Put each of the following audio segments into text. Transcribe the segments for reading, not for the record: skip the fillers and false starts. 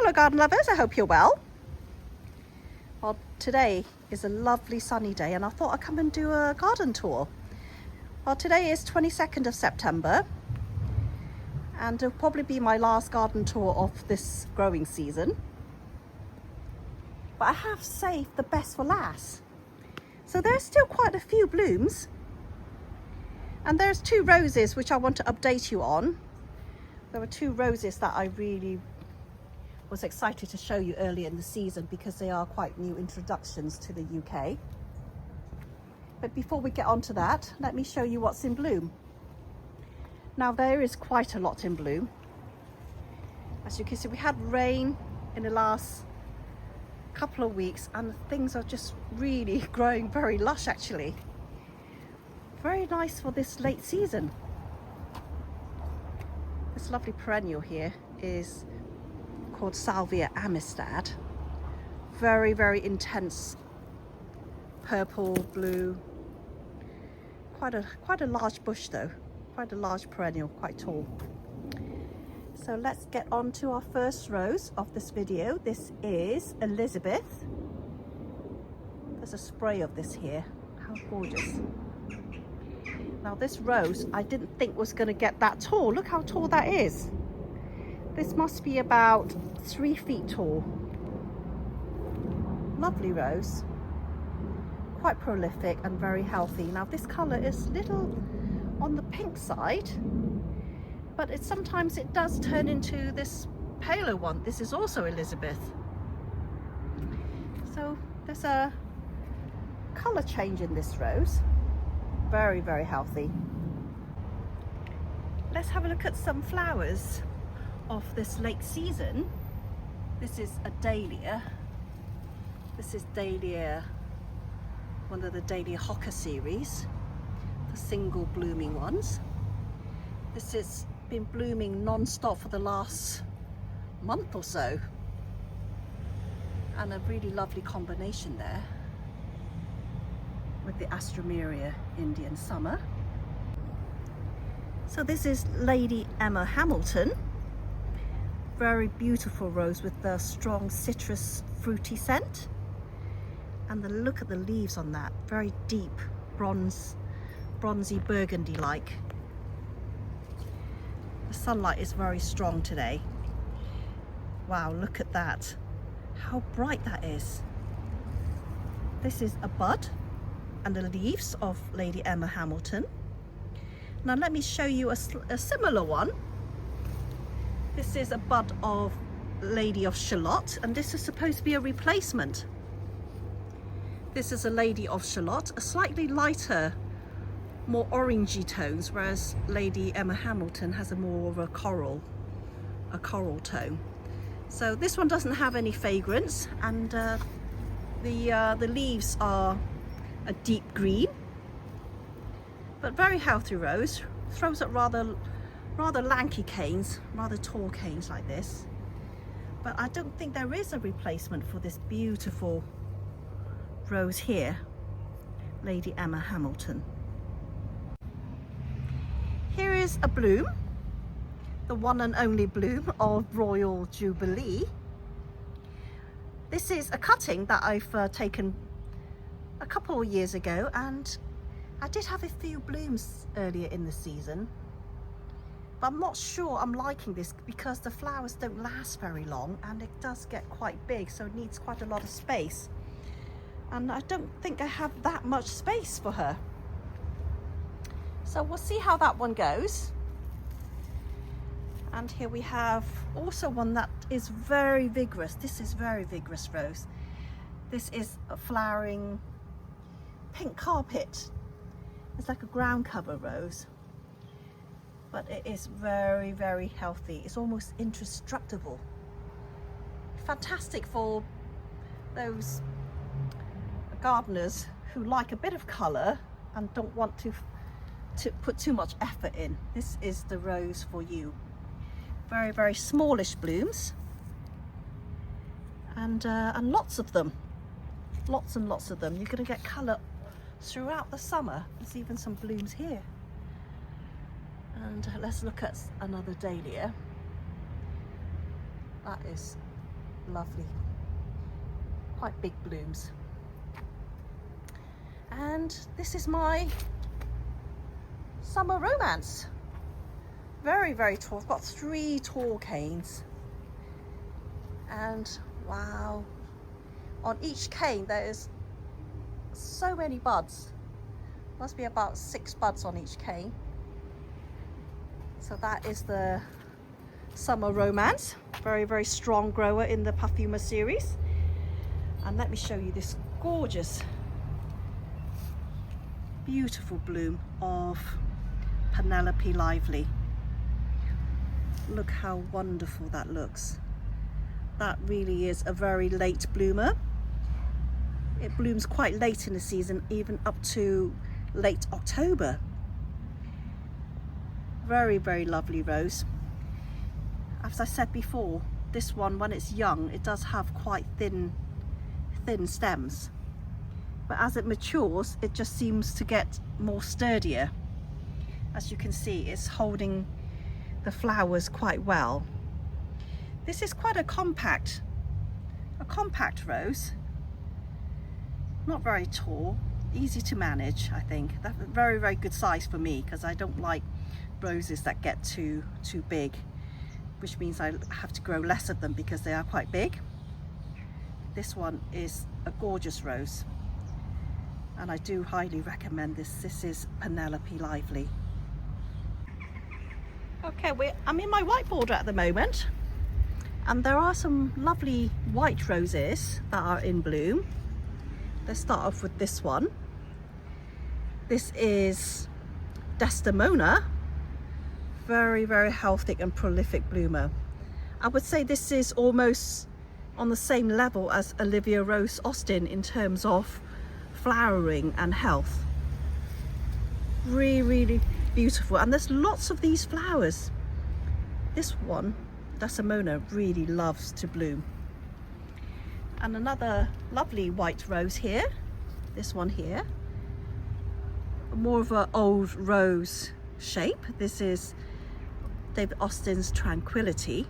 Hello garden lovers, I hope you're well. Well, today is a lovely sunny day and I thought I'd come and do a garden tour. Well, today is 22nd of September and it'll probably be my last garden tour of this growing season. But I have saved the best for last. So there's still quite a few blooms. And there's two roses which I want to update you on. There were two roses that I really was excited to show you earlier in the season because they are quite new introductions to the UK. But before we get on to that, let me show you what's in bloom. Now there is quite a lot in bloom. As you can see, we had rain in the last couple of weeks and things are just really growing very lush actually. Very nice for this late season. This lovely perennial here is called Salvia Amistad. Very, very intense purple, blue. Quite a large bush though. Quite a large perennial, quite tall. So let's get on to our first rose of this video. This is Elizabeth. There's a spray of this here. How gorgeous. Now this rose I didn't think was going to get that tall. Look how tall that is. This must be about 3 feet tall. Lovely rose. Quite prolific and very healthy. Now this colour is little on the pink side, but sometimes it does turn into this paler one. This is also Elizabeth. So there's a colour change in this rose. Very, very healthy. Let's have a look at some flowers of this late season. This is a dahlia. This is dahlia, one of the Dahlia Hocker series, the single blooming ones. This has been blooming non-stop for the last month or so, and a really lovely combination there with the Astromeria Indian Summer. So this is Lady Emma Hamilton. Very beautiful rose with the strong citrus fruity scent. And the look at the leaves on that, very deep bronzy burgundy like. The sunlight is very strong today. Wow, look at that. How bright that is. This is a bud and the leaves of Lady Emma Hamilton. Now let me show you a similar one. This is a bud of Lady of Shalott, and this is supposed to be a replacement. This is a Lady of Shalott, a slightly lighter, more orangey tones, whereas Lady Emma Hamilton has a more of a coral tone. So this one doesn't have any fragrance, and the leaves are a deep green, but very healthy rose. Throws up rather lanky canes, rather tall canes like this. But I don't think there is a replacement for this beautiful rose here, Lady Emma Hamilton. Here is a bloom, the one and only bloom of Royal Jubilee. This is a cutting that I've taken a couple of years ago, and I did have a few blooms earlier in the season, but I'm not sure I'm liking this because the flowers don't last very long and it does get quite big, so it needs quite a lot of space, and I don't think I have that much space for her. So we'll see how that one goes. And here we have also one that is very vigorous. This is very vigorous rose. This is a flowering pink carpet. It's like a ground cover rose, but it is very, very healthy. It's almost indestructible. Fantastic for those gardeners who like a bit of colour and don't want to put too much effort in. This is the rose for you. Very, very smallish blooms, and lots of them. Lots and lots of them. You're going to get colour throughout the summer. There's even some blooms here. And let's look at another dahlia. That is lovely, quite big blooms. And this is my summer romance. Very, very tall. I've got 3 tall canes. And wow, on each cane there is so many buds. Must be about 6 buds on each cane. So that is the summer romance. Very, very strong grower in the Perfuma series. And let me show you this gorgeous, beautiful bloom of Penelope Lively. Look how wonderful that looks. That really is a very late bloomer. It blooms quite late in the season, even up to late October. Very, very lovely rose. As I said before, this one, when it's young, it does have quite thin stems. But as it matures, it just seems to get more sturdier. As you can see, it's holding the flowers quite well. This is quite a compact rose. Not very tall, easy to manage, I think. That's a very, very good size for me, because I don't like roses that get too big, which means I have to grow less of them because they are quite big. This one is a gorgeous rose, and I do highly recommend this. This is Penelope Lively. Okay, I'm in my white border at the moment, and there are some lovely white roses that are in bloom. Let's start off with this one. This is Desdemona. Very, very healthy and prolific bloomer. I would say this is almost on the same level as Olivia Rose Austin in terms of flowering and health. Really, really beautiful, and there's lots of these flowers. This one, Desdemona, really loves to bloom. And another lovely white rose here, this one here, more of an old rose shape. This is David Austin's Tranquility.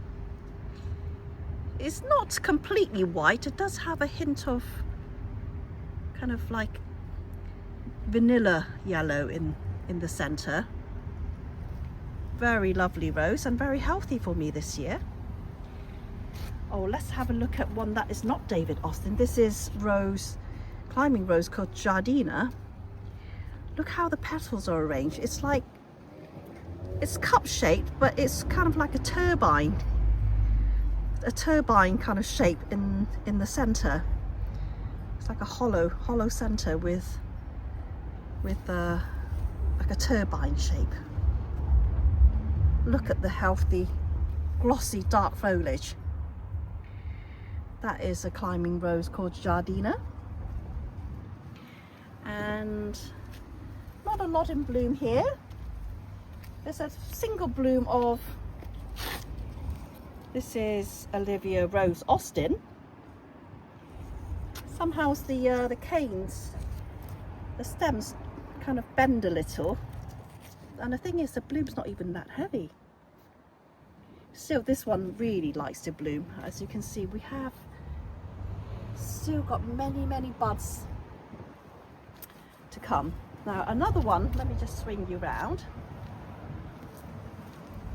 It's not completely white, it does have a hint of kind of like vanilla yellow in the center. Very lovely rose and very healthy for me this year. Oh, let's have a look at one that is not David Austin. This is climbing rose called Jardina. Look how the petals are arranged. It's cup shaped, but it's kind of like a turbine kind of shape in the center. It's like a hollow center with like a turbine shape. Look at the healthy, glossy, dark foliage. That is a climbing rose called Jardina. And not a lot in bloom here. There's a single bloom of, this is Olivia Rose Austin. Somehow the canes, the stems kind of bend a little. And the thing is, the bloom's not even that heavy. Still, this one really likes to bloom. As you can see, we have still got many, many buds to come. Now another one, let me just swing you around.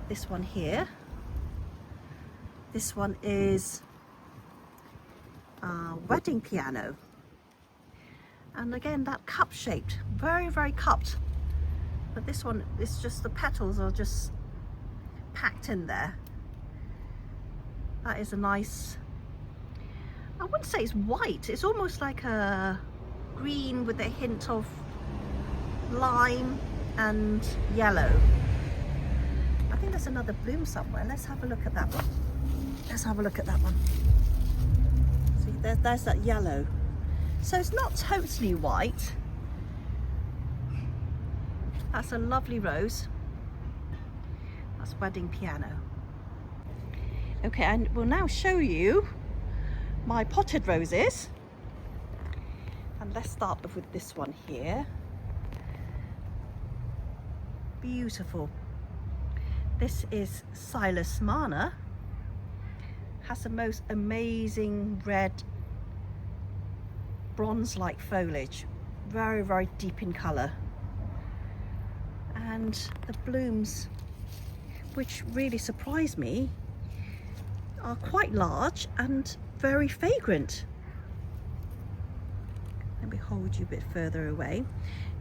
This one here. This one is Wedding Piano. And again, that cup shaped, very, very cupped. But this one is just, the petals are just packed in there. That is a nice, I wouldn't say it's white, it's almost like a green with a hint of lime and yellow. I think there's another bloom somewhere. Let's have a look at that one. Let's have a look at that one. See, there's that yellow. So it's not totally white. That's a lovely rose. That's Wedding Piano. Okay, and we'll now show you my potted roses. And let's start off with this one here. Beautiful. This is Silas Mana. has the most amazing red bronze-like foliage, very, very deep in color. And the blooms, which really surprised me, are quite large and very fragrant. Let me hold you a bit further away.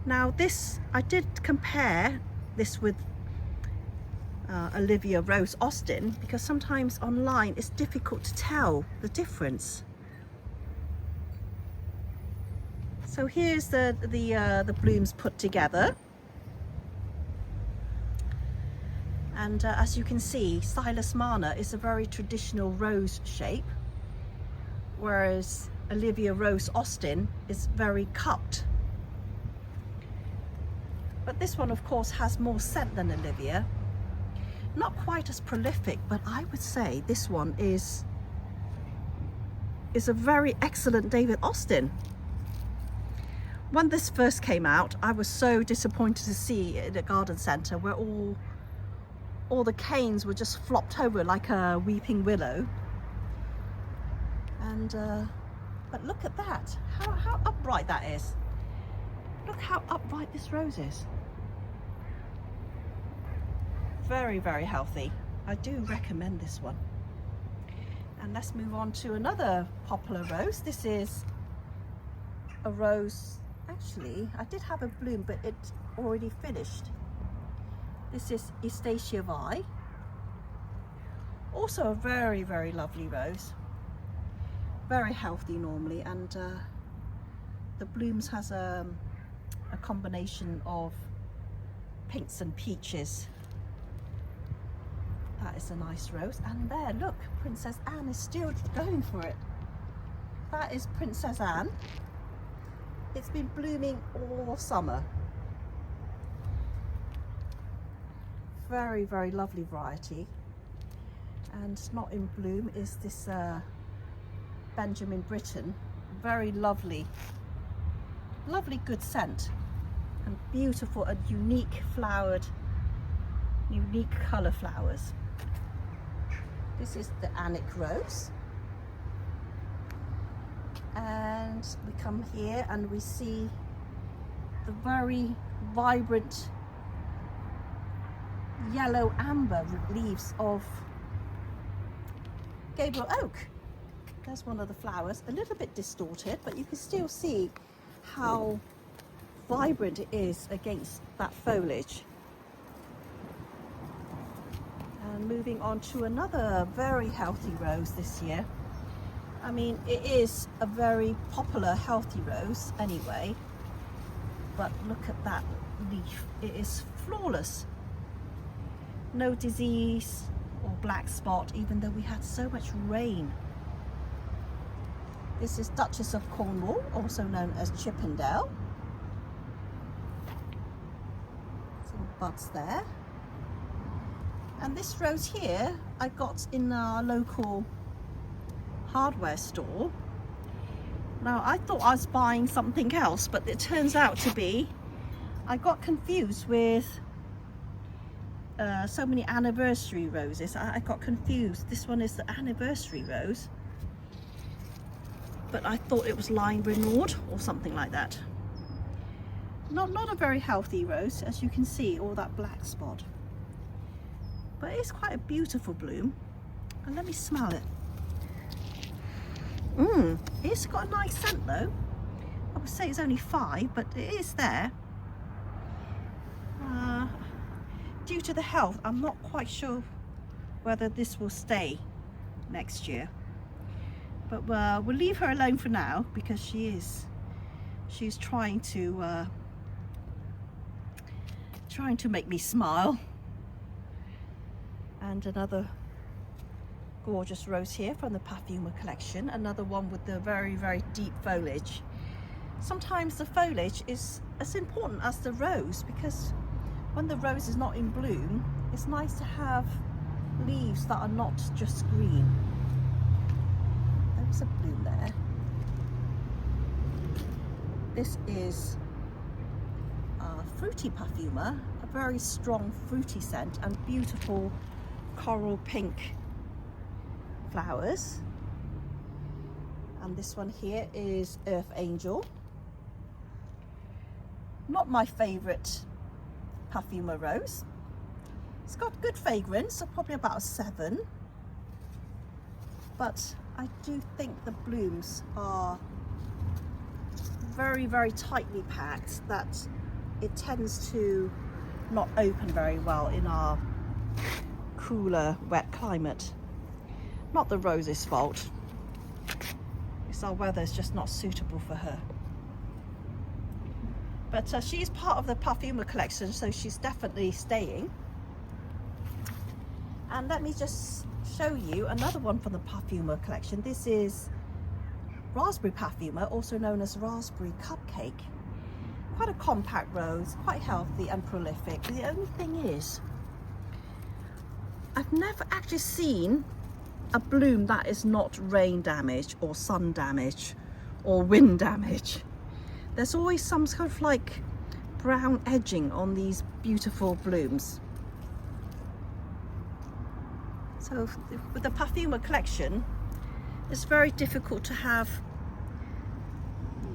Now this, I did compare this with Olivia Rose Austin, because sometimes online it's difficult to tell the difference. So here's the blooms put together, and as you can see, Silas Mana is a very traditional rose shape, whereas Olivia Rose Austin is very cupped. But this one of course has more scent than Olivia. Not quite as prolific, but I would say this one is a very excellent David Austin. When this first came out, I was so disappointed to see it at a garden centre where all the canes were just flopped over like a weeping willow. And but look at that, how upright that is. Look how upright this rose is. Very, very healthy. I do recommend this one. And let's move on to another popular rose. This is a rose, actually I did have a bloom but it's already finished. This is Estacia Vi, also a very, very lovely rose, very healthy normally, and the blooms has a combination of pinks and peaches. That is a nice rose. And there, look, Princess Anne is still going for it. That is Princess Anne. It's been blooming all summer. Very, very lovely variety. And not in bloom is this Benjamin Britten. Very lovely, lovely good scent, and beautiful and unique flowered, unique colour flowers. This is the Annick Rose. And we come here and we see the very vibrant yellow amber leaves of Gabriel Oak. There's one of the flowers, a little bit distorted, but you can still see how vibrant it is against that foliage. And moving on to another very healthy rose this year. I mean, it is a very popular healthy rose anyway, but look at that leaf. It is flawless. No disease or black spot, even though we had so much rain. This is Duchess of Cornwall, also known as Chippendale. Some buds there. And this rose here I got in our local hardware store. Now I thought I was buying something else, but it turns out to be, I got confused with so many anniversary roses. I got confused. This one is the anniversary rose, but I thought it was Line Renaud or something like that. Not a very healthy rose, as you can see, all that black spot. But it's quite a beautiful bloom. And let me smell it. It's got a nice scent though. I would say it's only 5, but it is there. Due to the health, I'm not quite sure whether this will stay next year. But we'll leave her alone for now, because she's trying to make me smile. And another gorgeous rose here from the Perfuma collection, another one with the very, very deep foliage. Sometimes the foliage is as important as the rose, because when the rose is not in bloom, it's nice to have leaves that are not just green. There's a bloom there. This is Fruity Perfuma, a very strong fruity scent and beautiful coral pink flowers. And this one here is Earth Angel. Not my favorite Perfuma rose. It's got good fragrance, so probably about a 7. But I do think the blooms are very, very tightly packed, that it tends to not open very well in our cooler, wet climate. Not the rose's fault. It's our weather is just not suitable for her. But she's part of the Perfuma collection, so she's definitely staying. And let me just show you another one from the Perfuma collection. This is Raspberry Perfuma, also known as Raspberry Cupcake. Quite a compact rose, quite healthy and prolific. The only thing is, I've never actually seen a bloom that is not rain damage or sun damage or wind damage. There's always some sort of like brown edging on these beautiful blooms. So with the Perfuma collection, it's very difficult to have,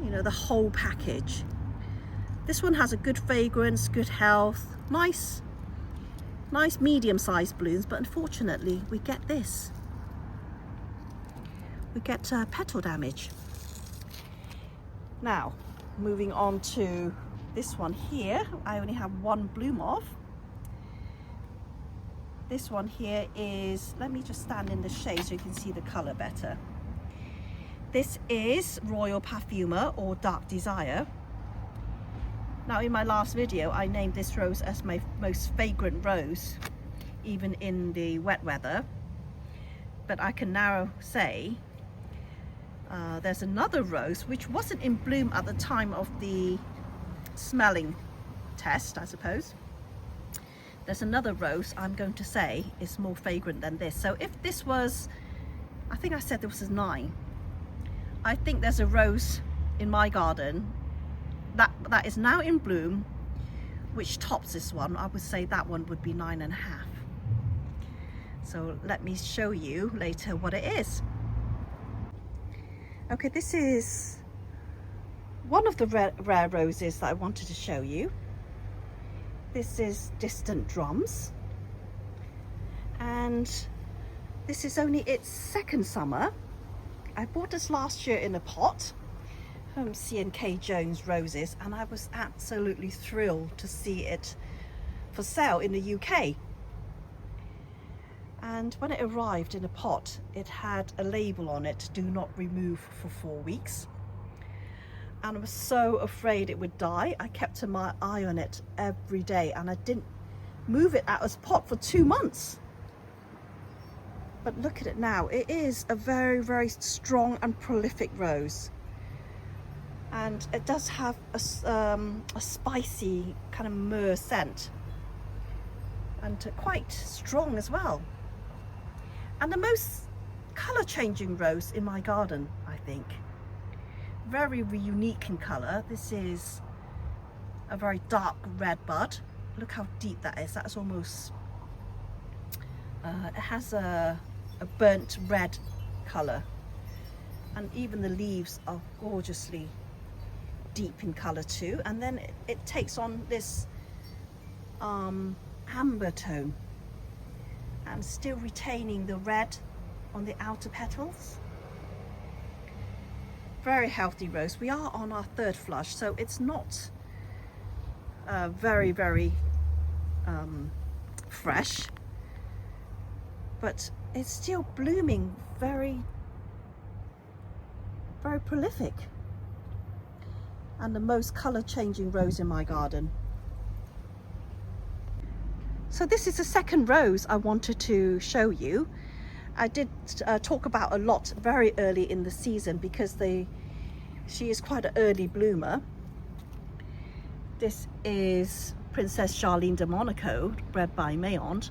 you know, the whole package. This one has a good fragrance, good health, nice medium-sized blooms, but unfortunately we get this. We get petal damage. Now, moving on to this one here, I only have one bloom of. This one here is, let me just stand in the shade so you can see the color better. This is Royal Parfuma, or Dark Desire. Now, in my last video, I named this rose as my most fragrant rose, even in the wet weather. But I can now say there's another rose which wasn't in bloom at the time of the smelling test, I suppose. There's another rose I'm going to say is more fragrant than this. So if this was, I think I said this was 9. I think there's a rose in my garden that is now in bloom, which tops this one. I would say that one would be 9.5. So let me show you later what it is. Okay, this is one of the rare roses that I wanted to show you. This is Distant Drums, and this is only its 2nd summer. I bought this last year in a pot from C&K Jones Roses, and I was absolutely thrilled to see it for sale in the UK. And when it arrived in a pot, it had a label on it, do not remove for 4 weeks. And I was so afraid it would die. I kept my eye on it every day, and I didn't move it out of pot for 2 months. But look at it now. It is a very, very strong and prolific rose. And it does have a spicy kind of myrrh scent, and quite strong as well. And the most color changing rose in my garden, I think. Very unique in color. This is a very dark red bud. Look how deep that is. That's almost, it has a burnt red color. And even the leaves are gorgeously deep in color too. And then it takes on this amber tone, and still retaining the red on the outer petals. Very healthy rose. We are on our 3rd flush, so it's not very, very fresh, but it's still blooming very, very prolific, and the most color changing rose in my garden. So this is the 2nd rose I wanted to show you. I did talk about a lot very early in the season because she is quite an early bloomer. This is Princess Charlene de Monaco, bred by Mayond.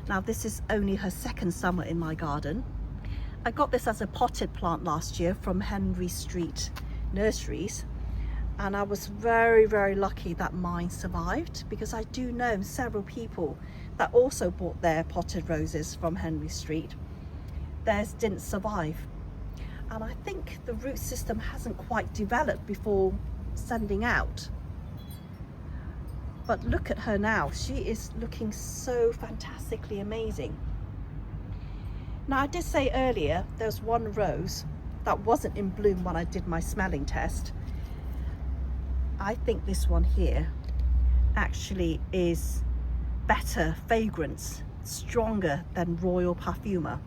Now this is only her 2nd summer in my garden. I got this as a potted plant last year from Henry Street Nurseries, and I was very, very lucky that mine survived, because I do know several people that also bought their potted roses from Henry Street. theirs didn't survive. And I think the root system hasn't quite developed before sending out. But look at her now, she is looking so fantastically amazing. Now I did say earlier there's one rose that wasn't in bloom when I did my smelling test. I think this one here actually is better fragrance, stronger than Royal Parfuma.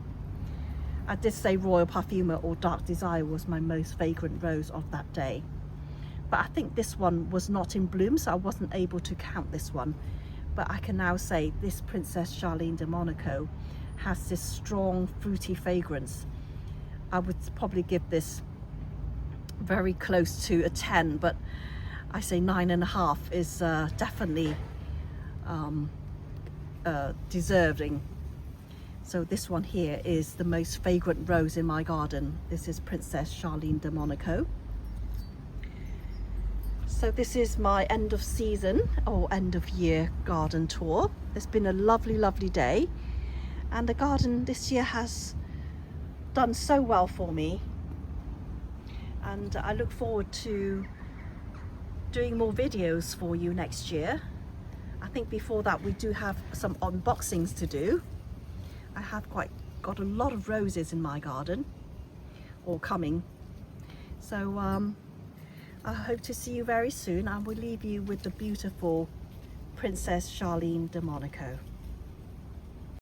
I did say Royal Parfuma or Dark Desire was my most fragrant rose of that day. But I think this one was not in bloom, so I wasn't able to count this one. But I can now say this Princess Charlene de Monaco has this strong fruity fragrance. I would probably give this very close to a 10, but I say 9.5 is definitely deserving. So this one here is the most fragrant rose in my garden. This is Princess Charlene de Monaco. So this is my end of season or end of year garden tour. It's been a lovely, lovely day. And the garden this year has done so well for me. And I look forward to doing more videos for you next year. I think before that we do have some unboxings to do. I have got a lot of roses in my garden, or coming. So I hope to see you very soon, and we'll leave you with the beautiful Princess Charlene de Monaco.